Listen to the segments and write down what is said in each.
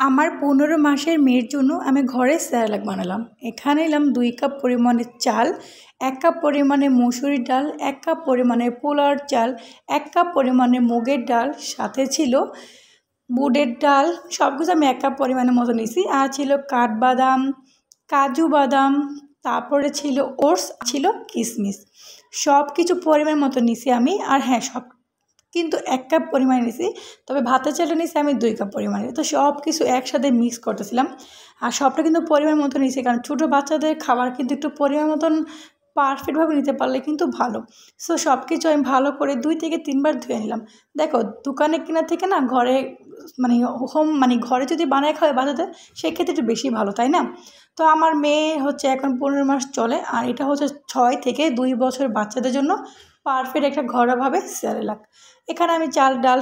আমার ১৫ মাসের মেয়ের জন্য আমি ঘরে স্যালাড বানালাম। এখানে নিলাম ২ কাপ পরিমাণে চাল, ১ কাপ পরিমাণে মসুরির ডাল, ১ কাপ পরিমাণে পোলাওর চাল, ১ কাপ পরিমাণে মুগের ডাল, সাথে ছিল বুটের ডাল। সব কিছু আমি ১ কাপ পরিমাণের মতো নিয়েছি। আর ছিল কাঠবাদাম, কাজু বাদাম, তারপরে ছিল ওটস, ছিল কিশমিশ। সব কিছু পরিমাণ মতো নিয়েছি আমি। আর হ্যাঁ, সব কিন্তু ১ কাপ পরিমাণে নিয়েছি, তবে ভাতের চালটা নিয়েছি আমি ২ কাপ পরিমাণে। তো সব কিছু একসাথে মিক্স করতেছিলাম। আর সবটা কিন্তু পরিমাণ মতো নিয়েছি, কারণ ছোটো বাচ্চাদের খাবার কিন্তু একটু পরিমাণ মতন পারফেক্টভাবে নিতে পারলে কিন্তু ভালো। সো সব কিছু আমি ভালো করে ২ থেকে ৩ বার ধুয়ে নিলাম। দেখো, দোকানে কেনার থেকে না ঘরে ঘরে যদি বানায় খাওয়ায় বাচ্চাদের, সেক্ষেত্রে একটু বেশি ভালো, তাই না? তো আমার মেয়ে হচ্ছে এখন ১৫ মাস চলে, আর এটা হচ্ছে ৬ থেকে ২ বছর বাচ্চাদের জন্য পারফেক্ট একটা ঘরোয়াভাবে সেরেলাক। এখানে আমি চাল ডাল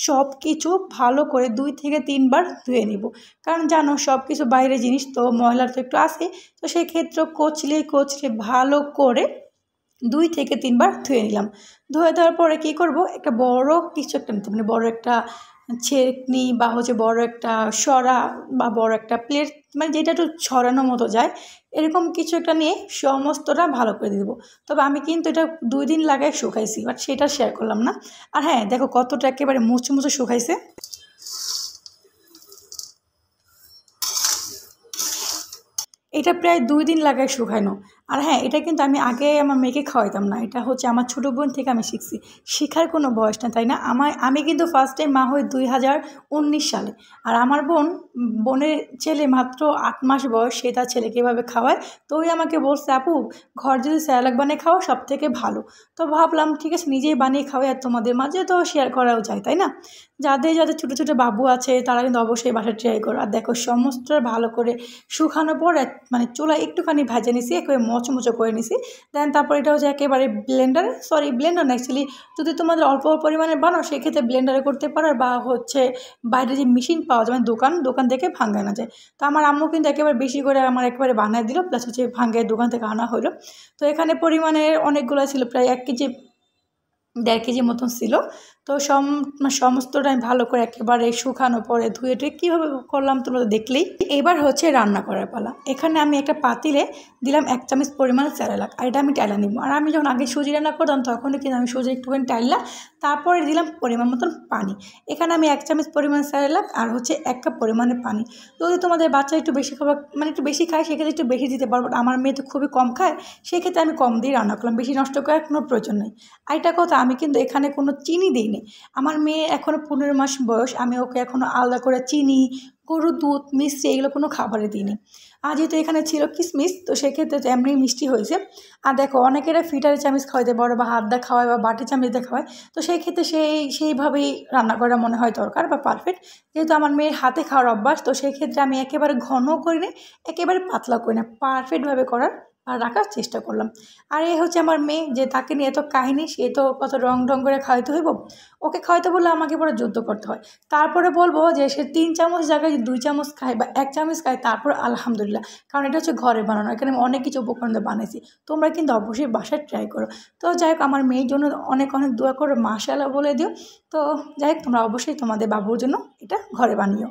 সব কিছু ভালো করে ২ থেকে ৩ বার ধুয়ে নিব, কারণ জানো সব কিছু বাইরের জিনিস তো ময়লা তো একটু আসে। তো সেই ক্ষেত্রে কচলে ভালো করে ২ থেকে ৩ বার ধুয়ে নিলাম। ধুয়ে দেওয়ার পরে কী করব, একটা বড় কিছু একটা নিতে, বড় একটা ছেঁকনি বা হচ্ছে বড় একটা সরা বা বড় একটা প্লেট, যেটা একটু ছড়ানো মতো যায়, এরকম কিছু একটা নিয়ে সমস্তটা ভালো করে দিয়ে দেবো। তবে আমি কিন্তু এটা ২ দিন লাগায় শুকাইছি, বাট সেটা শেয়ার করলাম না। আর হ্যাঁ, দেখো কতটা একেবারে মুচমুচে শুকাইছে। এটা প্রায় ২ দিন লাগায় শুকানো। আর হ্যাঁ, এটা কিন্তু আমি আগে আমার মেয়েকে খাওয়াইতাম না। এটা হচ্ছে আমার ছোটো বোন থেকে আমি শিখছি। শেখার কোনো বয়স না, তাই না? আমি কিন্তু ফার্স্ট টাইম মা হই ২০১৯ সালে। আর আমার বোনের ছেলে মাত্র ৮ মাস বয়স, সে তার ছেলেকে এভাবে খাওয়ায়। তো ওই আমাকে বলছে, আপু ঘর যদি স্যালাড বানিয়ে খাও সবথেকে ভালো। তো ভাবলাম ঠিক আছে, নিজেই বানিয়ে খাওয়াই, আর তোমাদের মাঝে তো শেয়ার করাও যায়, তাই না? যাদের ছোটো ছোটো বাবু আছে তারা কিন্তু অবশ্যই বাসায় ট্রাই করো। আর দেখো সমস্তটা ভালো করে শুকানোর পর চুলায় একটুখানি ভেজে নিছি, একেবারে মচমচো করে নিছি। দেন তারপর এটা হচ্ছে একেবারে ব্লেন্ডার না, অ্যাকচুয়ালি যদি তোমাদের অল্প পরিমাণে বানাও সেক্ষেত্রে ব্লেন্ডারে করতে পারো, বা হচ্ছে বাইরে যে মেশিন পাওয়া যায়, দোকান থেকে ভাঙানো যায়। তো আমার আম্মু কিন্তু একেবারে বেশি করে আমার একেবারে বানিয়ে দিল, প্লাস হচ্ছে ভাঙায় দোকান থেকে আনা হলো। তো এখানে পরিমাণে অনেকগুলো ছিল, প্রায় ১ কেজি ১.৫ কেজি মতন ছিল। তো সমস্তটা আমি ভালো করে একেবারে শুকানোর পরে ধুয়ে টুয়ে কীভাবে করলাম তোমরা তো দেখলেই। এবার হচ্ছে রান্না করার পালা। এখানে আমি একটা পাতিলে দিলাম ১ চামচ পরিমাণে সেরেলাক, আর এটা আমি টাইলা নিব। আর আমি যখন আগে সুজি রান্না করতাম তখনই কিন্তু আমি সুজি একটুখানি টাইলা, তারপরে দিলাম পরিমাণ মতন পানি। এখানে আমি ১ চামচ পরিমাণ সেরেলাক আর হচ্ছে ১ কাপ পরিমাণে পানি। যদি তোমাদের বাচ্চা একটু বেশি খাবার একটু বেশি খায় সেক্ষেত্রে একটু বেশি দিতে পারবো। আমার মেয়ে তো খুবই কম খায়, সেক্ষেত্রে আমি কম দিয়ে রান্না করলাম, বেশি নষ্ট করার কোনো প্রয়োজন নেই। আরেকটা কথা, আমি কিন্তু এখানে কোনো চিনি দিইনি। আমার মেয়ে এখনও ১৫ মাস বয়স, আমি ওকে এখনও আলাদা করে চিনি, গরুর দুধ, মিষ্টি এগুলো কোনো খাবারে দিইনি। আর যেহেতু এখানে ছিল কিশমিশ, তো সেক্ষেত্রে তো এমনি মিষ্টি হয়েছে। আর দেখো অনেকেরা ফিটারে চামচ খাওয়াইতে পারো, বা হাত দিয়ে খাওয়ায়, বা বাটি চামচ দিয়ে খাওয়ায়। তো সেই ক্ষেত্রে সেইভাবেই রান্না করা মনে হয় দরকার বা পারফেক্ট। যেহেতু আমার মেয়ের হাতে খাওয়ার অভ্যাস, তো সেই ক্ষেত্রে আমি একেবারে ঘন করি না, একেবারে পাতলা করি না, পারফেক্টভাবে করার আর রাখার চেষ্টা করলাম। আর এই হচ্ছে আমার মেয়ে, যে তাকে নিয়ে এত কাহিনী, সে তো কত রং ঢং করে খাওয়াইতে হইব। ওকে খাওয়াইতে বললে আমাকে পুরো যুদ্ধ করতে হয়। তারপরে বলবো যে সে ৩ চামচ জায়গায় ২ চামচ খায় বা ১ চামচ খায়, তারপর আলহামদুলিল্লাহ। কারণ এটা হচ্ছে ঘরে বানানো, এখানে আমি অনেক কিছু উপকরণ দিয়ে বানাইছি। তোমরা কিন্তু অবশ্যই বাসায় ট্রাই করো। তো যাই হোক, আমার মেয়ের জন্য অনেক অনেক দোয়া করো, মাশাআল্লাহ বলে দিও। তো যাই হোক, তোমরা অবশ্যই তোমাদের বাবুর জন্য এটা ঘরে বানিও।